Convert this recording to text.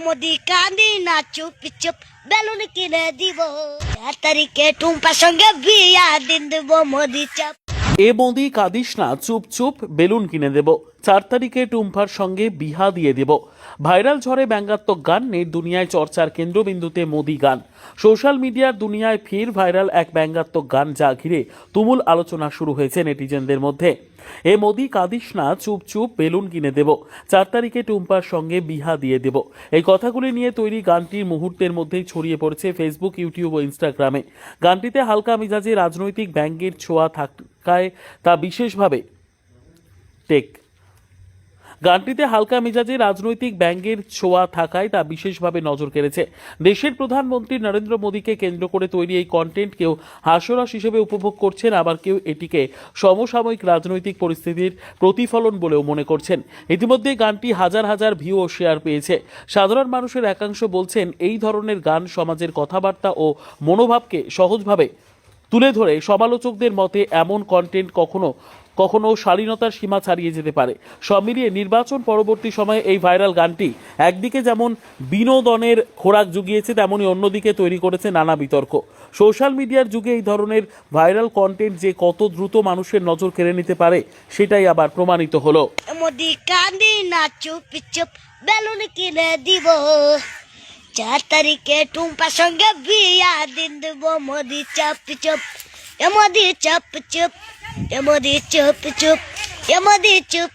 মোদি কান্দি না চুপ চুপ বেলুন কিনে দিব 4 তারিখে টুম্পার সঙ্গে বিয়া দিন দেব মোদি চাপ। এ মোদি কাঁদিস না চুপ চুপ বেলুন কিনে দেব 4 তারিখে টুম্পার সঙ্গে বিহা দিয়ে দেব। ভাইরাল ঝড়ে ব্যঙ্গাত্মক গান, নেট দুনিয়ায় চর্চার কেন্দ্রবিন্দুতে মোদি গান। সোশ্যাল মিডিয়ার দুনিয়ায় ফের ভাইরাল এক ব্যঙ্গাত্মক গান, যা ঘিরে তুমুল আলোচনা শুরু হয়েছে নেটিজেনদের মধ্যে। এ মোদি কাঁদিস না চুপ চুপ বেলুন কিনে দেব 4 তারিখে টুম্পার সঙ্গে বিহা দিয়ে দেব, এই কথাগুলি নিয়ে তৈরি গানটির মুহূর্তের মধ্যেই ছড়িয়ে পড়েছে ফেসবুক, ইউটিউব ও ইনস্টাগ্রামে। গানটিতে হালকা মিজাজে রাজনৈতিক ব্যঙ্গের ছোঁয়া থাকায় তা বিশেষভাবে নজর কেড়েছে। দেশের প্রধানমন্ত্রী নরেন্দ্র মোদীকে কেন্দ্র করে তৈরি এই কন্টেন্ট কেউ হাস্যরস হিসেবে উপভোগ করছেন, আবার কেউ এটিকে সমসাময়িক রাজনৈতিক পরিস্থিতির প্রতিফলন বলেও মনে করছেন। ইতিমধ্যে গানটি হাজার হাজার ভিউ ও শেয়ার পেয়েছে। সাধারণ মানুষের একাংশ বলছেন, এই ধরনের গান সমাজের কথাবার্তা ও মনোভাবকে সহজভাবে তুলে ধরে। সমালোচকদের মতে এমন কন্টেন্ট কখনো কখনো শালীনতার সীমা ছাড়িয়ে যেতে পারে। সব মিলিয়ে নির্বাচন পরবর্তী সময়ে এই ভাইরাল গানটি একদিকে যেমন বিনোদনের খোরাক জুগিয়েছে, তেমনি অন্যদিকে তৈরি করেছে নানা বিতর্ক। সোশ্যাল মিডিয়ার যুগে এই ধরনের ভাইরাল কন্টেন্ট যে কত দ্রুত মানুষের নজর কেড়ে নিতে পারে, সেটাই আবার প্রমাণিত হলো। মোদি কান্দি না চুপ চুপ বেলুন কিনে দিব 4 তারিখে টুম্পার সঙ্গে বিয়া দিন দেব মোদি চাপ চুপ মোদি চাপ চুপ মোদি চুপ চুপ মোদি চুপ।